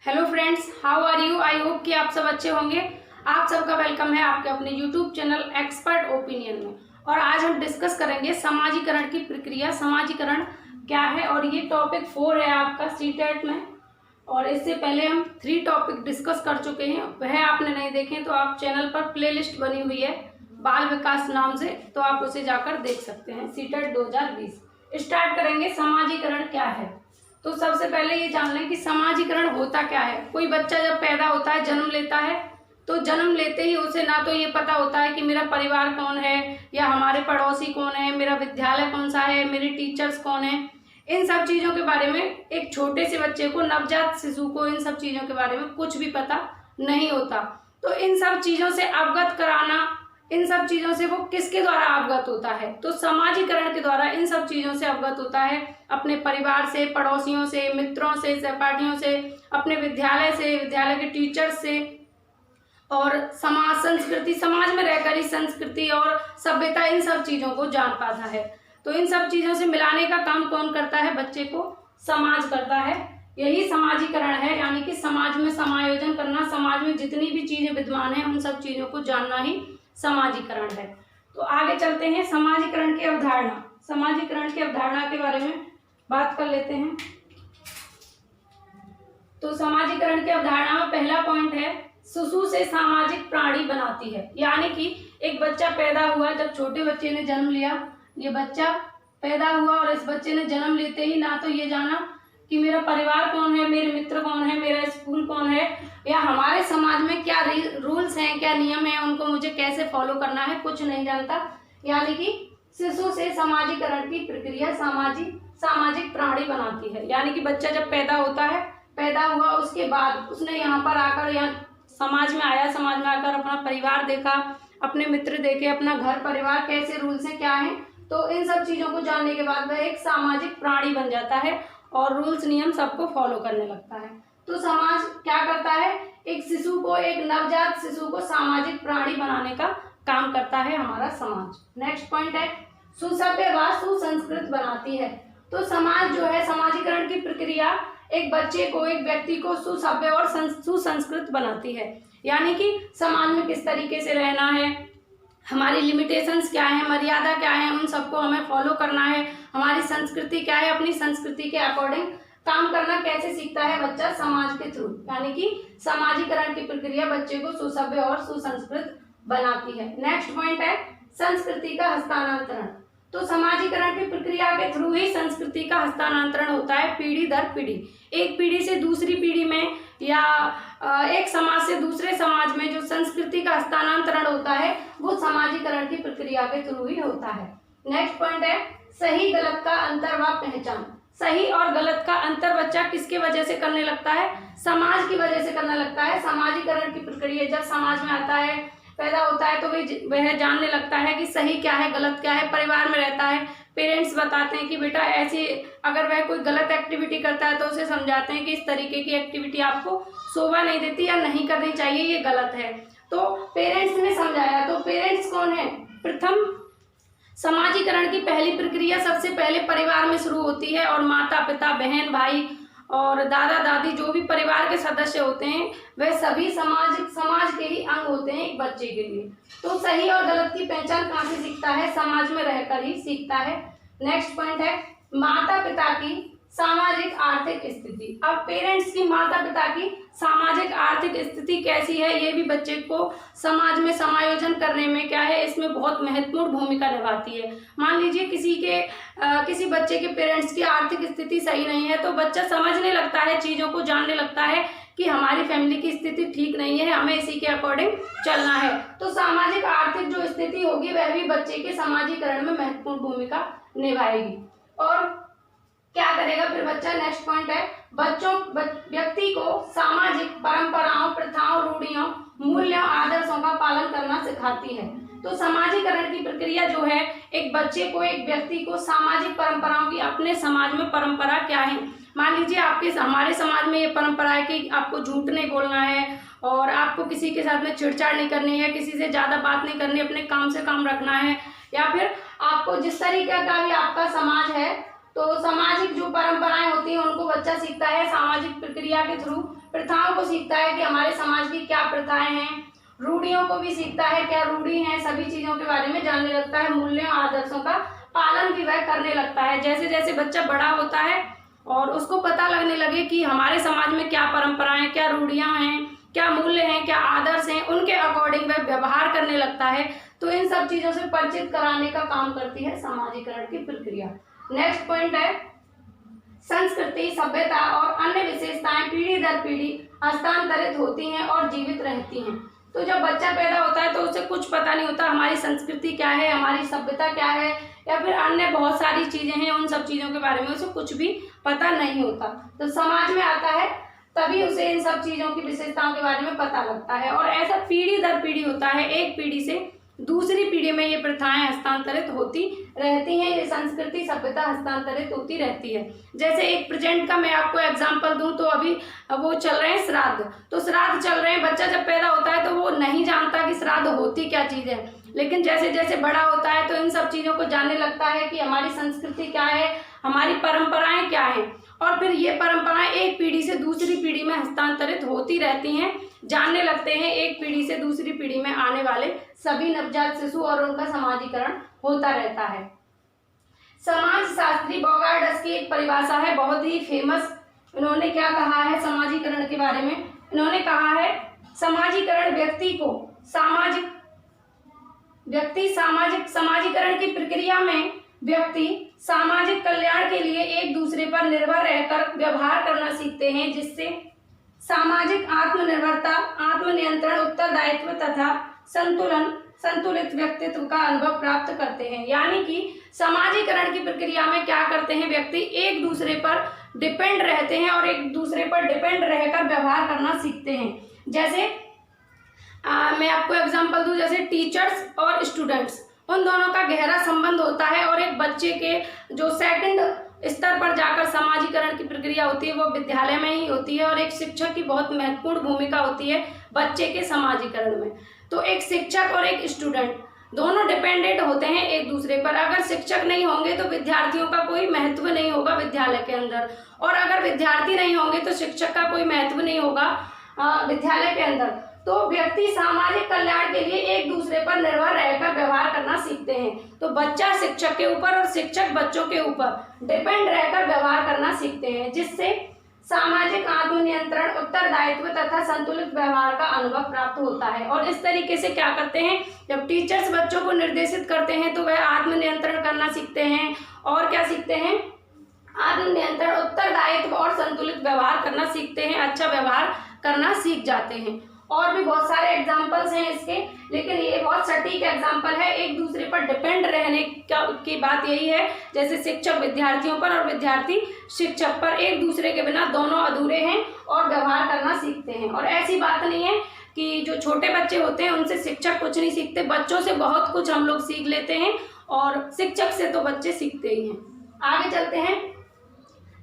Hello friends, how are you. I hope कि आप सब अच्छे होंगे। आप सबका वेलकम है आपके अपने यूट्यूब चैनल एक्सपर्ट ओपिनियन में। और आज हम डिस्कस करेंगे समाजीकरण की प्रक्रिया, समाजीकरण क्या है। और ये टॉपिक 4 है आपका सीटेट में। और इससे पहले हम 3 टॉपिक डिस्कस कर चुके हैं, वह आपने नहीं देखे तो आप चैनल पर प्लेलिस्ट बनी हुई है बाल विकास नाम से, तो आप उसे जाकर देख सकते हैं। सीटेट 2020 स्टार्ट करेंगे। समाजीकरण क्या है, तो सबसे पहले ये जान लें कि समाजीकरण होता क्या है। कोई बच्चा जब पैदा होता है, जन्म लेता है, तो जन्म लेते ही उसे ना तो ये पता होता है कि मेरा परिवार कौन है या हमारे पड़ोसी कौन है, मेरा विद्यालय कौन सा है, मेरे टीचर्स कौन है। इन सब चीज़ों के बारे में एक छोटे से बच्चे को, नवजात शिशु को इन सब चीज़ों के बारे में कुछ भी पता नहीं होता। तो इन सब चीज़ों से अवगत कराना, इन सब चीज़ों से वो किसके द्वारा अवगत होता है, तो समाजीकरण के द्वारा इन सब चीज़ों से अवगत होता है। अपने परिवार से, पड़ोसियों से, मित्रों से, सहपाठियों से, अपने विद्यालय से, विद्यालय के टीचर्स से, और समाज, संस्कृति, समाज में रहकर ही संस्कृति और सभ्यता, इन सब चीज़ों को जान पाता है। तो इन सब चीज़ों से मिलाने का काम कौन करता है, बच्चे को समाज करता है। यही समाजीकरण है, यानी कि समाज में समायोजन करना, समाज में जितनी भी चीज़ें विद्यमान हैं उन सब चीज़ों को जानना ही समाजीकरण है। तो आगे चलते हैं। समाजीकरण की अवधारणा, समाजीकरण की अवधारणा के बारे में बात कर लेते हैं। तो समाजीकरण की अवधारणा में पहला पॉइंट है, शिशु से सामाजिक प्राणी बनाती है। यानी कि एक बच्चा पैदा हुआ, जब छोटे बच्चे ने जन्म लिया, ये बच्चा पैदा हुआ और इस बच्चे ने जन्म लेते ही ना तो ये जाना कि मेरा परिवार कौन है, मेरे मित्र कौन है, मेरा स्कूल कौन है, या हमारे समाज में क्या रूल्स हैं, क्या नियम हैं, उनको मुझे कैसे फॉलो करना है, कुछ नहीं जानता। यानी कि शिशु से समाजीकरण की प्रक्रिया सामाजिक प्राणी बनाती है। यानी कि बच्चा जब पैदा होता है, पैदा हुआ उसके बाद उसने यहाँ पर आकर, यहाँ समाज में आया, समाज में आकर अपना परिवार देखा, अपने मित्र देखे, अपना घर परिवार कैसे रूल्स हैं, क्या है, तो इन सब चीज़ों को जानने के बाद वह एक सामाजिक प्राणी बन जाता है और रूल्स नियम सबको फॉलो करने लगता है। तो समाज क्या करता है, एक शिशु को, एक नवजात शिशु को सामाजिक प्राणी बनाने का काम करता है हमारा समाज। नेक्स्ट पॉइंट है, सुसभ्य व सुसंस्कृत बनाती है। तो समाज जो है, समाजीकरण की प्रक्रिया एक बच्चे को, एक व्यक्ति को सुसभ्य और सुसंस्कृत बनाती है। यानी कि समाज में किस तरीके से रहना है, हमारी लिमिटेशंस क्या है, मर्यादा क्या है, उन सबको हमें फॉलो करना है। हमारी संस्कृति क्या है, अपनी संस्कृति के अकॉर्डिंग काम करना कैसे सीखता है बच्चा, समाज के थ्रू। यानी कि समाजीकरण की प्रक्रिया बच्चे को सुसभ्य और सुसंस्कृत बनाती है। नेक्स्ट पॉइंट है, संस्कृति का हस्तांतरण। तो समाजीकरण की प्रक्रिया के थ्रू ही संस्कृति का हस्तांतरण होता है, पीढ़ी दर पीढ़ी। एक पीढ़ी से दूसरी पीढ़ी में या एक समाज से दूसरे समाज में जो संस्कृति का हस्तांतरण होता है वो समाजीकरण की प्रक्रिया के थ्रू ही होता है। नेक्स्ट पॉइंट है, सही गलत का अंतर व पहचान। सही और गलत का अंतर बच्चा किसके वजह से करने लगता है, समाज की वजह से करने लगता है। समाजीकरण की प्रक्रिया जब समाज में आता है, पैदा होता है, तो वह जानने लगता है कि सही क्या है, गलत क्या है। परिवार में रहता है, पेरेंट्स बताते हैं कि बेटा ऐसी, अगर वह कोई गलत एक्टिविटी करता है तो उसे समझाते हैं कि इस तरीके की एक्टिविटी आपको शोभा नहीं देती या नहीं करनी चाहिए, ये गलत है। तो पेरेंट्स ने समझाया। तो पेरेंट्स कौन है, प्रथम समाजीकरण की पहली प्रक्रिया सबसे पहले परिवार में शुरू होती है, और माता पिता, बहन भाई और दादा दादी, जो भी परिवार के सदस्य होते हैं, वह सभी समाज के ही अंग होते हैं एक बच्चे के लिए। तो सही और गलत की पहचान कहाँ से सीखता है, समाज में रहकर ही सीखता है। नेक्स्ट पॉइंट है, माता पिता की सामाजिक आर्थिक स्थिति। अब पेरेंट्स की, माता पिता की सामाजिक आर्थिक स्थिति कैसी है, ये भी बच्चे को समाज में समायोजन करने में क्या है, इसमें बहुत महत्वपूर्ण भूमिका निभाती है। मान लीजिए किसी बच्चे के पेरेंट्स की आर्थिक स्थिति सही नहीं है, तो बच्चा समझने लगता है, चीज़ों को जानने लगता है कि हमारी फैमिली की स्थिति ठीक नहीं है, हमें इसी के अकॉर्डिंग चलना है। तो सामाजिक आर्थिक जो स्थिति होगी वह भी बच्चे के समाजीकरण में महत्वपूर्ण भूमिका निभाएगी। और क्या करेगा फिर बच्चा, नेक्स्ट पॉइंट है, व्यक्ति को सामाजिक परंपराओं, प्रथाओं, रूढ़ियों, मूल्यों, आदर्शों का पालन करना सिखाती है। तो समाजीकरण की प्रक्रिया जो है, एक बच्चे को, एक व्यक्ति को सामाजिक परंपराओं की, अपने समाज में परंपरा क्या है, मान लीजिए हमारे समाज में ये परंपरा है कि आपको झूठ नहीं बोलना है, और आपको किसी के साथ में छेड़छाड़ नहीं करनी है, किसी से ज़्यादा बात नहीं करनी, अपने काम से काम रखना है, या फिर आपको जिस तरीके का भी आपका समाज है, तो सामाजिक जो परंपराएं होती हैं उनको बच्चा सीखता है। सामाजिक प्रक्रिया प्रक्रिया के थ्रू प्रथाओं को सीखता है कि हमारे समाज की क्या प्रथाएं हैं, रूढ़ियों को भी सीखता है, क्या रूढ़ी हैं, सभी चीजों के बारे में जानने लगता है, मूल्यों आदर्शों का पालन भी वह करने लगता है। जैसे जैसे बच्चा बड़ा होता है और उसको पता लगने लगे कि हमारे समाज में क्या परंपराएं, क्या रूढ़ियां हैं, क्या मूल्य हैं, क्या आदर्श हैं, उनके अकॉर्डिंग वह व्यवहार करने लगता है। तो इन सब चीजों से परिचित कराने का काम करती है समाजीकरण की प्रक्रिया। नेक्स्ट पॉइंट है संस्कृति, सभ्यता और अन्य विशेषताएं पीढ़ी दर पीढ़ी हस्तांतरित होती हैं और जीवित रहती हैं। तो जब बच्चा पैदा होता है तो उसे कुछ पता नहीं होता हमारी संस्कृति क्या है, हमारी सभ्यता क्या है, या फिर अन्य बहुत सारी चीजें हैं, उन सब चीजों के बारे में उसे कुछ भी पता नहीं होता। तो समाज में आता है तभी उसे इन सब चीजों की विशेषताओं के बारे में पता लगता है। और ऐसा पीढ़ी दर पीढ़ी होता है, एक पीढ़ी से दूसरी पीढ़ी में ये प्रथाएं हस्तांतरित होती रहती हैं, ये संस्कृति सभ्यता हस्तांतरित होती रहती है। जैसे एक प्रेजेंट का मैं आपको एग्जांपल दूं तो अभी वो चल रहे हैं श्राद्ध, तो श्राद्ध चल रहे हैं। बच्चा जब पैदा होता है तो वो नहीं जानता कि श्राद्ध होती क्या चीज है, लेकिन जैसे जैसे बड़ा होता है तो इन सब चीजों को जानने लगता है कि हमारी संस्कृति क्या है, हमारी परंपराएं क्या हैं, और फिर ये परंपराएं एक पीढ़ी से दूसरी पीढ़ी में हस्तांतरित होती रहती हैं। जानने लगते हैं एक पीढ़ी से दूसरी पीढ़ी में आने वाले सभी नवजात शिशु और उनका समाजीकरण होता रहता है। समाज शास्त्री बॉगार्डस की एक परिभाषा है, बहुत ही फेमस। इन्होंने क्या कहा है समाजीकरण के बारे में? इन्होंने कहा है समाजीकरण समाजीकरण की प्रक्रिया में व्यक्ति सामाजिक कल्याण के लिए एक दूसरे पर निर्भर रहकर व्यवहार करना सीखते हैं, जिससे सामाजिक आत्मनिर्भरता, आत्मनियंत्रण, उत्तरदायित्व तथा संतुलित व्यक्तित्व का अनुभव प्राप्त करते हैं। यानी कि समाजीकरण की प्रक्रिया में क्या करते हैं, व्यक्ति एक दूसरे पर डिपेंड रहते हैं और एक दूसरे पर डिपेंड रहकर व्यवहार करना सीखते हैं। जैसे मैं आपको एग्जांपल दूं, जैसे टीचर्स और स्टूडेंट्स, उन दोनों का गहरा संबंध होता है। और एक बच्चे के जो सेकंड स्तर पर जाकर समाजीकरण की प्रक्रिया होती है वो विद्यालय में ही होती है। और एक शिक्षक की बहुत महत्वपूर्ण भूमिका होती है बच्चे के समाजीकरण में। तो एक शिक्षक और एक स्टूडेंट दोनों डिपेंडेंट होते हैं एक दूसरे पर। अगर शिक्षक नहीं होंगे तो विद्यार्थियों का कोई महत्व नहीं होगा विद्यालय के अंदर, और अगर विद्यार्थी नहीं होंगे तो शिक्षक का कोई महत्व नहीं होगा विद्यालय के अंदर। तो व्यक्ति सामाजिक कल्याण के लिए एक दूसरे पर निर्भर रहकर व्यवहार करना सीखते हैं। तो बच्चा शिक्षक के ऊपर और शिक्षक बच्चों के ऊपर डिपेंड रहकर व्यवहार करना सीखते हैं, जिससे सामाजिक आत्मनियंत्रण, उत्तरदायित्व तथा संतुलित व्यवहार का अनुभव प्राप्त होता है। और इस तरीके से क्या करते हैं, जब टीचर्स बच्चों को निर्देशित करते हैं तो वह आत्मनियंत्रण करना सीखते हैं। और क्या सीखते हैं? आत्मनियंत्रण, उत्तरदायित्व और संतुलित व्यवहार करना सीखते हैं, अच्छा व्यवहार करना सीख जाते हैं। और भी बहुत सारे एग्जाम्पल्स हैं इसके, लेकिन ये बहुत सटीक एग्जाम्पल है। एक दूसरे पर डिपेंड रहने की बात यही है, जैसे शिक्षक विद्यार्थियों पर और विद्यार्थी शिक्षक पर, एक दूसरे के बिना दोनों अधूरे हैं और व्यवहार करना सीखते हैं। और ऐसी बात नहीं है कि जो छोटे बच्चे होते हैं उनसे शिक्षक कुछ नहीं सीखते, बच्चों से बहुत कुछ हम लोग सीख लेते हैं और शिक्षक से तो बच्चे सीखते ही हैं। आगे चलते हैं।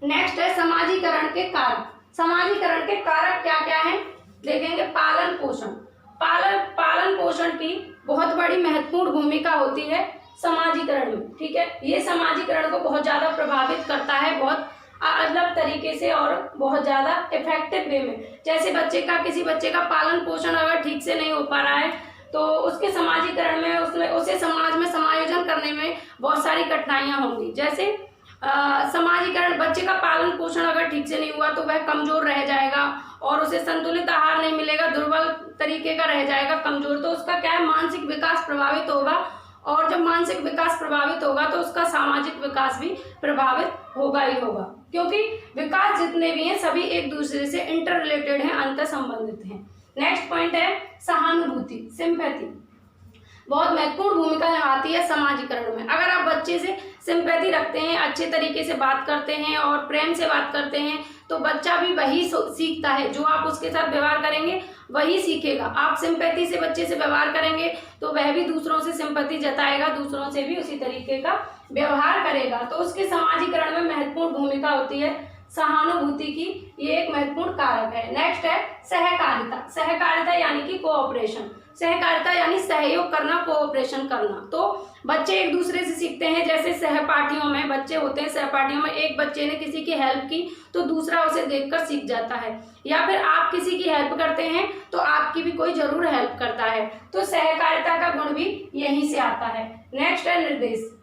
नेक्स्ट है समाजीकरण के कारक। समाजीकरण के कारक क्या क्या हैं देखेंगे। पालन पोषण। पालन पोषण की बहुत बड़ी महत्वपूर्ण भूमिका होती है समाजीकरण में, ठीक है। ये समाजीकरण को बहुत ज्यादा प्रभावित करता है, बहुत अलग तरीके से और बहुत ज्यादा इफेक्टिव वे में। जैसे किसी बच्चे का पालन पोषण अगर ठीक से नहीं हो पा रहा है तो उसके समाजीकरण में उसे समाज में समायोजन करने में बहुत सारी कठिनाइयां होंगी। जैसे समाजीकरण, बच्चे का पालन पोषण अगर ठीक से नहीं हुआ तो वह कमजोर रह जाएगा और उसे संतुलित आहार नहीं मिलेगा, दुर्बल तरीके का रह जाएगा, कमजोर। तो उसका क्या है, मानसिक विकास प्रभावित होगा, और जब मानसिक विकास प्रभावित होगा तो उसका सामाजिक विकास भी प्रभावित होगा ही होगा, क्योंकि विकास जितने भी हैं सभी एक दूसरे से इंटर रिलेटेड हैं, अंतर संबंधित हैं। नेक्स्ट पॉइंट है सहानुभूति, सिंपैथी। बहुत महत्वपूर्ण भूमिका निभाती है समाजीकरण में। अगर आप बच्चे से सिंपैथी रखते हैं, अच्छे तरीके से बात करते हैं और प्रेम से बात करते हैं तो बच्चा भी वही सीखता है, जो आप उसके साथ व्यवहार करेंगे वही सीखेगा। आप सिंपैथी से बच्चे से व्यवहार करेंगे तो वह भी दूसरों से सिंपैथी जताएगा, दूसरों से भी उसी तरीके का व्यवहार करेगा। तो उसके समाजीकरण में महत्वपूर्ण भूमिका होती है सहानुभूति की, ये एक महत्वपूर्ण कारक है। नेक्स्ट है सहकारिता। सहकारिता यानी कि कोऑपरेशन, सहकारिता यानी सहयोग करना, कोऑपरेशन करना। तो बच्चे एक दूसरे से सीखते हैं, जैसे सहपाठियों में बच्चे होते हैं, सहपाठियों में एक बच्चे ने किसी की हेल्प की तो दूसरा उसे देखकर सीख जाता है, या फिर आप किसी की हेल्प करते हैं तो आपकी भी कोई जरूर हेल्प करता है। तो सहकारिता का गुण भी यहीं से आता है। नेक्स्ट है निर्देश।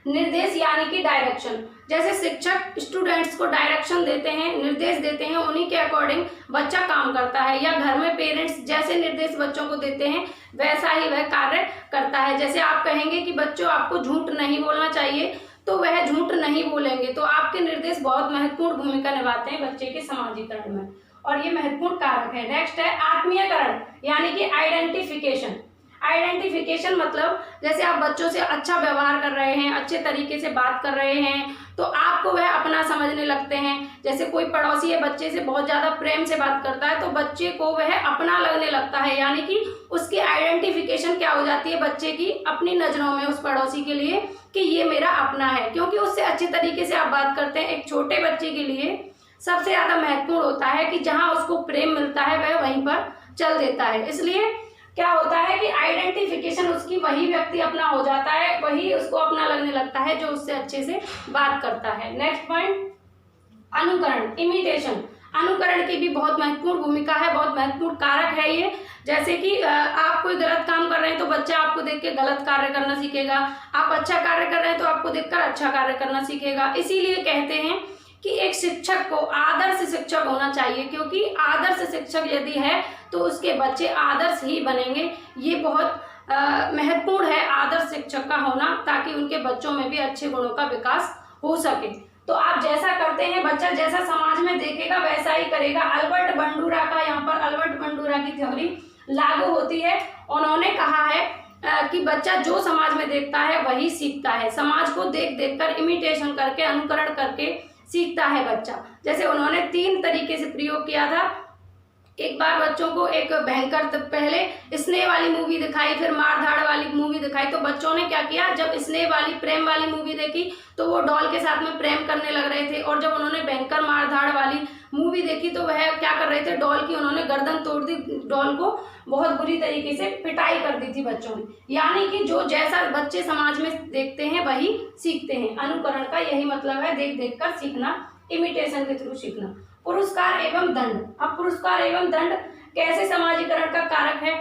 निर्देश यानी कि डायरेक्शन। जैसे शिक्षक स्टूडेंट्स को डायरेक्शन देते हैं, निर्देश देते हैं, उन्हीं के अकॉर्डिंग बच्चा काम करता है। या घर में पेरेंट्स जैसे निर्देश बच्चों को देते हैं वैसा ही वह कार्य करता है। जैसे आप कहेंगे कि बच्चों आपको झूठ नहीं बोलना चाहिए, तो वह झूठ नहीं बोलेंगे। तो आपके निर्देश बहुत महत्वपूर्ण भूमिका निभाते हैं बच्चे के समाजीकरण में, और ये महत्वपूर्ण कारक है। नेक्स्ट है आत्मीयकरण यानी कि आइडेंटिफिकेशन। आइडेंटिफिकेशन मतलब जैसे आप बच्चों से अच्छा व्यवहार कर रहे हैं, अच्छे तरीके से बात कर रहे हैं, तो आपको वह अपना समझने लगते हैं। जैसे कोई पड़ोसी है बच्चे से बहुत ज्यादा प्रेम से बात करता है, तो बच्चे को वह अपना लगने लगता है, यानी कि उसकी आइडेंटिफिकेशन क्या हो जाती है बच्चे की अपनी नजरों में उस पड़ोसी के लिए कि ये मेरा अपना है, क्योंकि उससे अच्छे तरीके से आप बात करते हैं। एक छोटे बच्चे के लिए सबसे ज्यादा महत्वपूर्ण होता है कि जहां उसको प्रेम मिलता है वह वहीं पर चल देता है। इसलिए क्या होता है कि आइडेंटिफिकेशन उसकी वही व्यक्ति अपना हो जाता है, वही उसको अपना लगने लगता है जो उससे अच्छे से बात करता है। नेक्स्ट पॉइंट अनुकरण, इमिटेशन। अनुकरण की भी बहुत महत्वपूर्ण भूमिका है, बहुत महत्वपूर्ण कारक है ये। जैसे कि आप कोई गलत काम कर रहे हैं तो बच्चा आपको देख के गलत कार्य करना सीखेगा, आप अच्छा कार्य कर रहे हैं तो आपको देखकर अच्छा कार्य करना सीखेगा। इसीलिए कहते हैं कि एक शिक्षक को आदर्श शिक्षक होना चाहिए, क्योंकि आदर्श शिक्षक यदि है तो उसके बच्चे आदर्श ही बनेंगे। ये बहुत महत्वपूर्ण है आदर्श शिक्षक का होना, ताकि उनके बच्चों में भी अच्छे गुणों का विकास हो सके। तो आप जैसा करते हैं बच्चा जैसा समाज में देखेगा वैसा ही करेगा। अल्बर्ट बंडूरा का यहाँ पर अल्बर्ट बंडूरा की थ्योरी लागू होती है। उन्होंने कहा है कि बच्चा जो समाज में देखता है वही सीखता है। समाज को देख देख कर इमिटेशन करके, अनुकरण करके सीखता है बच्चा। जैसे उन्होंने 3 तरीके से प्रयोग किया था। एक बार बच्चों को एक भयंकर, पहले स्नेह वाली मूवी दिखाई, फिर मार धाड़ वाली मूवी दिखाई, तो बच्चों ने क्या किया, जब स्नेह वाली प्रेम वाली मूवी देखी तो वो डॉल के साथ में प्रेम करने लग रहे थे, और जब उन्होंने भयंकर मार धाड़ वाली मूवी देखी तो वह क्या कर रहे थे, डॉल की उन्होंने गर्दन तोड़ दी, डॉल को बहुत बुरी तरीके से पिटाई कर दी थी बच्चों ने। यानी कि जो जैसा बच्चे समाज में देखते हैं वही सीखते हैं। अनुकरण का यही मतलब है, देख देख कर सीखना, इमिटेशन के थ्रू सीखना। पुरस्कार एवं दंड। अब पुरस्कार एवं दंड कैसे समाजीकरण का कारक है।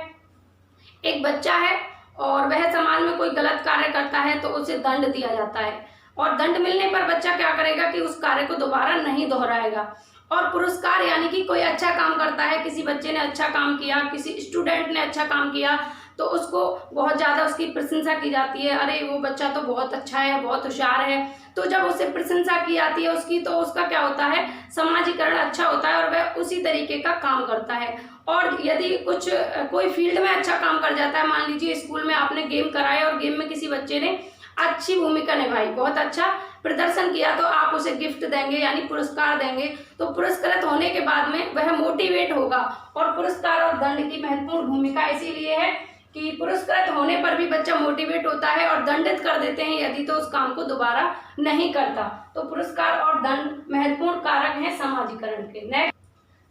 एक बच्चा है और वह समाज में कोई गलत कार्य करता है तो उसे दंड दिया जाता है, और दंड मिलने पर बच्चा क्या करेगा कि उस कार्य को दोबारा नहीं दोहराएगा। और पुरस्कार यानी कि कोई अच्छा काम करता है, किसी बच्चे ने अच्छा काम किया, किसी स्टूडेंट ने अच्छा काम किया, तो उसको बहुत ज़्यादा उसकी प्रशंसा की जाती है, अरे वो बच्चा तो बहुत अच्छा है, बहुत होशियार है। तो जब उसे प्रशंसा की जाती है उसकी, तो उसका क्या होता है, समाजीकरण अच्छा होता है और वह उसी तरीके का काम करता है। और यदि कोई फील्ड में अच्छा काम कर जाता है, मान लीजिए स्कूल में आपने गेम कराया और गेम में किसी बच्चे ने अच्छी भूमिका निभाई, बहुत अच्छा प्रदर्शन किया, तो आप उसे गिफ्ट देंगे यानी पुरस्कार देंगे। तो पुरस्कृत होने के बाद में वह मोटिवेट होगा। और पुरस्कार और दंड की महत्वपूर्ण भूमिका इसीलिए है कि पुरस्कृत होने पर भी बच्चा मोटिवेट होता है, और दंडित कर देते हैं यदि तो उस काम को दोबारा नहीं करता। तो पुरस्कार और दंड महत्वपूर्ण कारक हैं समाजीकरण के। नेक्स्ट,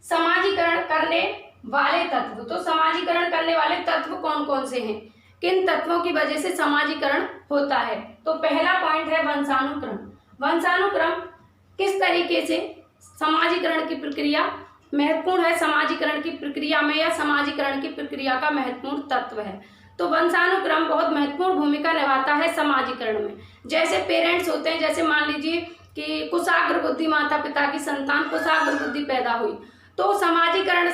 समाजीकरण करने वाले तत्व। तो समाजीकरण करने वाले तत्व कौन कौन से हैं, किन तत्वों की वजह से समाजीकरण होता है। तो पहला पॉइंट है वंशानुक्रम। वंशानुक्रम किस तरीके से समाजीकरण की प्रक्रिया महत्वपूर्ण है, समाजीकरण की प्रक्रिया में, या समाजीकरण की प्रक्रिया का महत्वपूर्ण तत्व है। तो वंशानुक्रम बहुत महत्वपूर्ण भूमिका निभाता है समाजीकरण में। जैसे पेरेंट्स होते हैं, जैसे मान लीजिए कि कुशाग्र बुद्धि माता पिता की संतान कुशाग्र बुद्धि पैदा हुई, तो समाजीकरण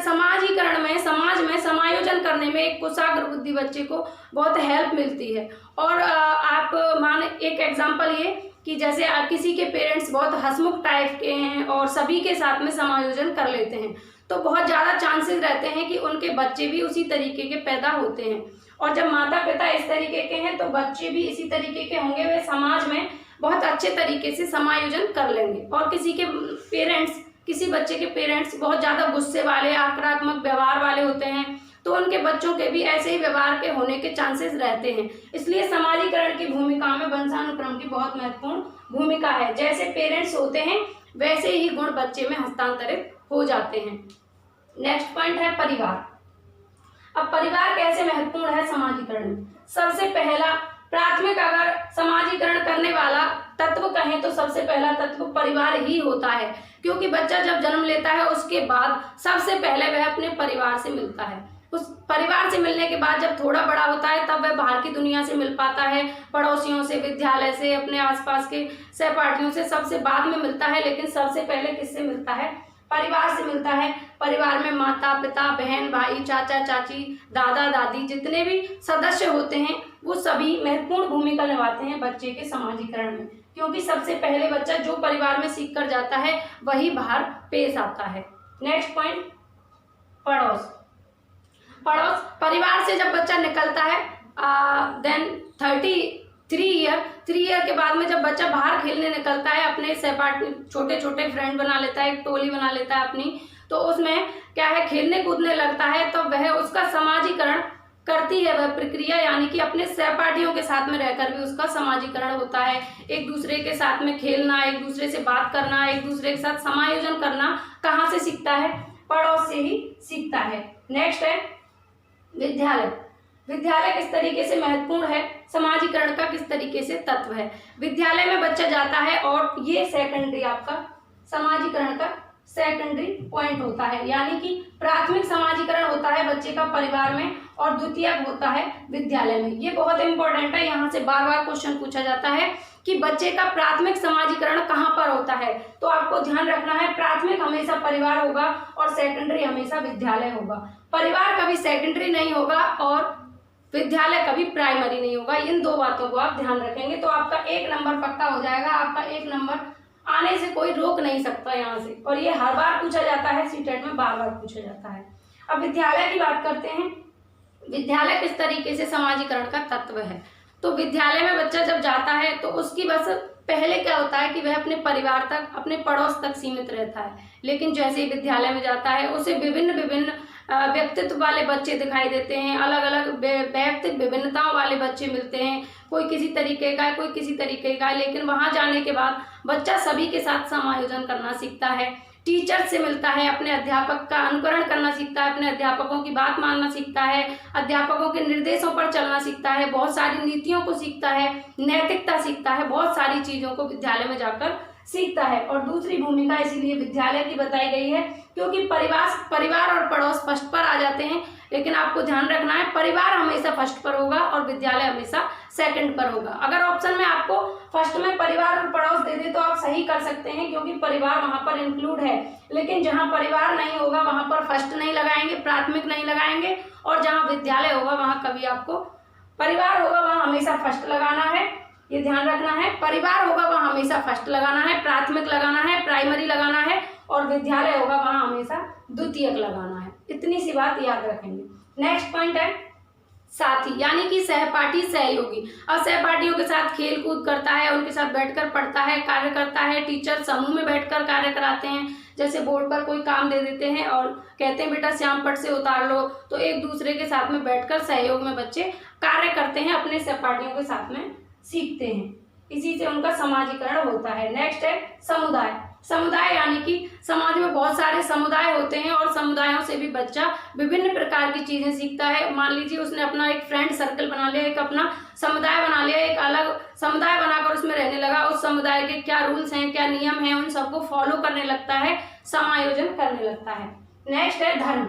में, समाज में समायोजन करने में एक कुशाग्र बुद्धि बच्चे को बहुत हेल्प मिलती है। और आप मान एक एग्जांपल ये कि जैसे किसी के पेरेंट्स बहुत हंसमुख टाइप के हैं और सभी के साथ में समायोजन कर लेते हैं, तो बहुत ज़्यादा चांसेस रहते हैं कि उनके बच्चे भी उसी तरीके के पैदा होते हैं। और जब माता पिता इस तरीके के हैं तो बच्चे भी इसी तरीके के होंगे, वे समाज में बहुत अच्छे तरीके से समायोजन कर लेंगे। और किसी बच्चे के पेरेंट्स बहुत ज़्यादा गुस्से वाले, आक्रामक व्यवहार वाले होते हैं, तो उनके बच्चों के भी ऐसे ही व्यवहार के होने के चांसेस रहते हैं। इसलिए समाजीकरण की भूमिका में वंशानुक्रम की बहुत महत्वपूर्ण भूमिका है। जैसे पेरेंट्स होते हैं वैसे ही गुण बच्चे में हस्तांतरित हो जाते हैं। नेक्स्ट पॉइंट है परिवार। अब परिवार कैसे महत्वपूर्ण है समाजीकरण में। सबसे पहला प्राथमिक अगर समाजीकरण करने वाला तत्व कहें तो सबसे पहला तत्व परिवार ही होता है, क्योंकि बच्चा जब जन्म लेता है उसके बाद सबसे पहले वह अपने परिवार से मिलता है। उस परिवार से मिलने के बाद जब थोड़ा बड़ा होता है तब वह बाहर की दुनिया से मिल पाता है, पड़ोसियों से, विद्यालय से, अपने आसपास के सहपाठियों से, सबसे बाद में मिलता है। लेकिन सबसे पहले किससे मिलता है? परिवार से मिलता है। परिवार में माता पिता, बहन भाई, चाचा चाची, दादा दादी, जितने भी सदस्य होते हैं वो सभी महत्वपूर्ण भूमिका निभाते हैं बच्चे के समाजीकरण में, क्योंकि सबसे पहले बच्चा जो परिवार में सीख कर जाता है वही बाहर पेश आता है। नेक्स्ट पॉइंट, पड़ोस। पड़ोस, परिवार से जब बच्चा निकलता है देन 3 ईयर के बाद में जब बच्चा बाहर खेलने निकलता है, अपने सहपाठी, छोटे छोटे फ्रेंड बना लेता है, एक टोली बना लेता है अपनी, तो उसमें क्या है, खेलने कूदने लगता है, तो वह उसका समाजीकरण करती है वह प्रक्रिया, यानी कि अपने सहपाठियों के साथ में रहकर भी उसका समाजीकरण होता है। एक दूसरे के साथ में खेलना, एक दूसरे से बात करना, एक दूसरे के साथ समायोजन करना कहाँ से सीखता है? पड़ोस से ही सीखता है। नेक्स्ट है विद्यालय। विद्यालय किस तरीके से महत्वपूर्ण है, समाजीकरण का किस तरीके से तत्व है। विद्यालय में बच्चा जाता है और ये सेकेंडरी आपका समाजीकरण का सेकेंडरी पॉइंट होता है, यानी कि प्राथमिक समाजीकरण होता है बच्चे का परिवार में और द्वितीयक होता है विद्यालय में। ये बहुत इंपॉर्टेंट है, यहाँ से बार बार क्वेश्चन पूछा जाता है कि बच्चे का प्राथमिक समाजीकरण कहाँ पर होता है। तो आपको ध्यान रखना है, प्राथमिक हमेशा परिवार होगा और सेकेंडरी हमेशा विद्यालय होगा। परिवार कभी सेकेंडरी नहीं होगा और विद्यालय कभी प्राइमरी नहीं होगा। इन दो बातों को आप ध्यान रखेंगे तो आपका 1 नंबर पक्का हो जाएगा। आपका 1 नंबर आने से कोई रोक नहीं सकता यहाँ से, और ये हर बार पूछा जाता है, सीटेट में बार बार पूछा जाता है। अब विद्यालय की बात करते हैं। विद्यालय किस तरीके से समाजीकरण का तत्व है। तो विद्यालय में बच्चा जब जाता है तो उसकी बस पहले क्या होता है कि वह अपने परिवार तक, अपने पड़ोस तक सीमित रहता है, लेकिन जैसे ही विद्यालय में जाता है उसे विभिन्न व्यक्तित्व वाले बच्चे दिखाई देते हैं, अलग अलग व्यक्तित्व विभिन्नताओं वाले बच्चे मिलते हैं, कोई किसी तरीके का है, कोई किसी तरीके का है, लेकिन वहां जाने के बाद बच्चा सभी के साथ समायोजन करना सीखता है, टीचर से मिलता है, अपने अध्यापक का अनुकरण करना सीखता है, अपने अध्यापकों की बात मानना सीखता है, अध्यापकों के निर्देशों पर चलना सीखता है, बहुत सारी नीतियों को सीखता है, नैतिकता सीखता है, बहुत सारी चीजों को विद्यालय में जाकर सीखता है। और दूसरी भूमिका इसीलिए विद्यालय की बताई गई है क्योंकि परिवार और पड़ोस फर्स्ट पर आ जाते हैं, लेकिन आपको ध्यान रखना है परिवार हमेशा फर्स्ट पर होगा और विद्यालय हमेशा सेकंड पर होगा। अगर ऑप्शन में आपको फर्स्ट में परिवार और पड़ोस दे दे तो आप सही कर सकते हैं, क्योंकि परिवार वहां पर इंक्लूड है, लेकिन जहां परिवार नहीं होगा वहां पर फर्स्ट नहीं लगाएंगे, प्राथमिक नहीं लगाएंगे, और जहां विद्यालय होगा वहां कभी आपको परिवार होगा वहां हमेशा फर्स्ट लगाना है, ये ध्यान रखना है। परिवार होगा वहां हमेशा फर्स्ट लगाना है, प्राथमिक लगाना है, प्राइमरी लगाना है, और विद्यालय होगा वहां हमेशा द्वितीयक लगाना है। इतनी सी बात याद रखेंगे। नेक्स्ट पॉइंट है साथी, यानी कि सहपाठी, सहयोगी। अब सहपाठियों के साथ खेल कूद करता है, उनके साथ बैठकर पढ़ता है, कार्य करता है, टीचर समूह में बैठकर कार्य कराते हैं, जैसे बोर्ड पर कोई काम दे देते हैं और कहते हैं बेटा श्याम पट से उतार लो, तो एक दूसरे के साथ में बैठकर सहयोग में बच्चे कार्य करते हैं, अपने सहपाठियों के साथ में सीखते हैं, इसी से उनका समाजीकरण होता है। नेक्स्ट है समुदाय। समुदाय यानी कि समाज में बहुत सारे समुदाय होते हैं और समुदायों से भी बच्चा विभिन्न प्रकार की चीजें सीखता है। मान लीजिए उसने अपना एक फ्रेंड सर्कल बना लिया, एक अपना समुदाय बना लिया, एक अलग समुदाय बनाकर उसमें रहने लगा, उस समुदाय के क्या रूल्स हैं, क्या नियम हैं, उन सबको फॉलो करने लगता है, समायोजन करने लगता है। नेक्स्ट है धर्म।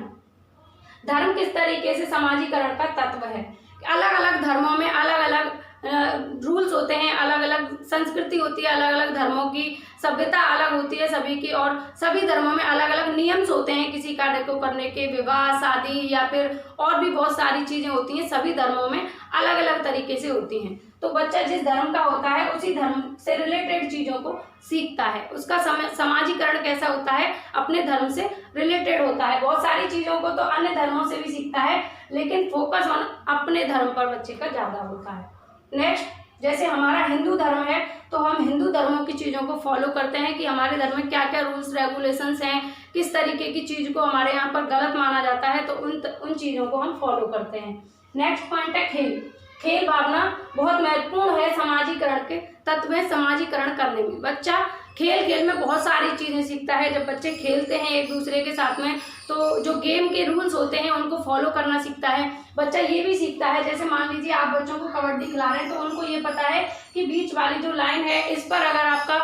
धर्म किस तरीके से समाजीकरण का तत्व है। अलग अलग धर्मों में अलग अलग रूल्स होते हैं, अलग अलग संस्कृति होती है, अलग अलग धर्मों की सभ्यता अलग होती है सभी की, और सभी धर्मों में अलग अलग नियम्स होते हैं किसी कार्य को करने के, विवाह, शादी या फिर और भी बहुत सारी चीजें होती हैं, सभी धर्मों में अलग अलग तरीके से होती हैं। तो बच्चा जिस धर्म का होता है उसी धर्म से रिलेटेड चीजों को सीखता है, उसका समाजीकरण कैसा होता है, अपने धर्म से रिलेटेड होता है। बहुत सारी चीजों को तो अन्य धर्मों से भी सीखता है, लेकिन फोकस ऑन अपने धर्म पर बच्चे का ज्यादा होता है। नेक्स्ट, जैसे हमारा हिंदू धर्म है तो हम हिंदू धर्मों की चीज़ों को फॉलो करते हैं कि हमारे धर्म में क्या क्या रूल्स रेगुलेशंस हैं, किस तरीके की चीज़ को हमारे यहाँ पर गलत माना जाता है, तो उन चीज़ों को हम फॉलो करते हैं। नेक्स्ट पॉइंट है खेल। खेल भावना बहुत महत्वपूर्ण है समाजीकरण के तत्व में, समाजीकरण करने में। बच्चा खेल खेल में बहुत सारी चीज़ें सीखता है। जब बच्चे खेलते हैं एक दूसरे के साथ में तो जो गेम के रूल्स होते हैं उनको फॉलो करना सीखता है। बच्चा ये भी सीखता है, जैसे मान लीजिए आप बच्चों को कबड्डी खिला रहे हैं तो उनको ये पता है कि बीच वाली जो लाइन है इस पर अगर आपका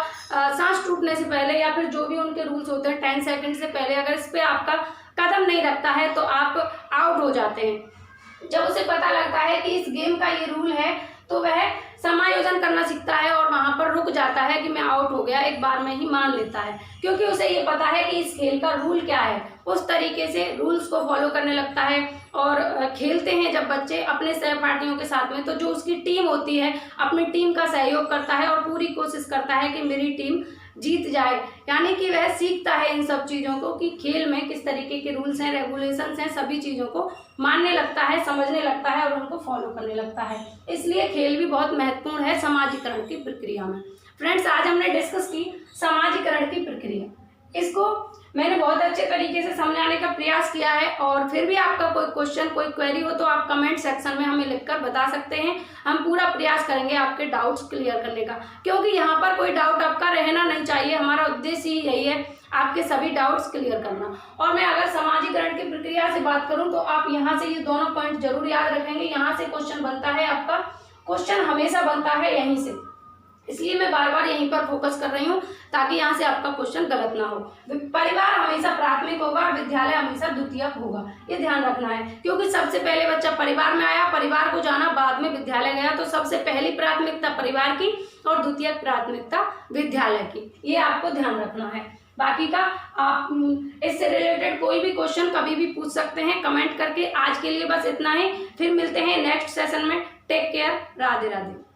सांस टूटने से पहले या फिर जो भी उनके रूल्स होते हैं 10 सेकंड से पहले अगर इस पर आपका कदम नहीं रखता है तो आप आउट हो जाते हैं। जब उसे पता लगता है कि इस गेम का ये रूल है तो वह समायोजन करना सीखता है और वहां पर रुक जाता है कि मैं आउट हो गया, एक बार में ही मान लेता है, क्योंकि उसे ये पता है कि इस खेल का रूल क्या है। उस तरीके से रूल्स को फॉलो करने लगता है। और खेलते हैं जब बच्चे अपने सहपाठियों के साथ में तो जो उसकी टीम होती है अपनी टीम का सहयोग करता है और पूरी कोशिश करता है कि मेरी टीम जीत जाए। यानी कि वह सीखता है इन सब चीज़ों को कि खेल में किस तरीके के रूल्स हैं, रेगुलेशंस हैं, सभी चीज़ों को मानने लगता है, समझने लगता है और उनको फॉलो करने लगता है। इसलिए खेल भी बहुत महत्वपूर्ण है समाजीकरण की प्रक्रिया में। फ्रेंड्स, आज हमने डिस्कस की समाजीकरण की प्रक्रिया। इसको मैंने बहुत अच्छे तरीके से समझाने का प्रयास किया है और फिर भी आपका कोई क्वेश्चन, कोई क्वेरी हो तो आप कमेंट सेक्शन में हमें लिखकर बता सकते हैं। हम पूरा प्रयास करेंगे आपके डाउट्स क्लियर करने का, क्योंकि यहाँ पर कोई डाउट आपका रहना नहीं चाहिए। हमारा उद्देश्य ही यही है, आपके सभी डाउट्स क्लियर करना। और मैं अगर समाजीकरण की प्रक्रिया से बात करूँ तो आप यहाँ से ये दोनों पॉइंट जरूर याद रखेंगे। यहाँ से क्वेश्चन बनता है, आपका क्वेश्चन हमेशा बनता है यहीं से, इसलिए मैं बार बार यहीं पर फोकस कर रही हूँ ताकि यहाँ से आपका क्वेश्चन गलत ना हो। परिवार हमेशा प्राथमिक होगा, विद्यालय हमेशा द्वितीयक होगा, ये ध्यान रखना है। क्योंकि सबसे पहले बच्चा परिवार में आया, परिवार को जाना, बाद में विद्यालय गया, तो सबसे पहली प्राथमिकता परिवार की और द्वितीयक प्राथमिकता विद्यालय की, ये आपको ध्यान रखना है। बाकी का आप इससे रिलेटेड कोई भी क्वेश्चन कभी भी पूछ सकते हैं कमेंट करके। आज के लिए बस इतना ही, फिर मिलते हैं नेक्स्ट सेशन में। Take care, Radhe Radhe.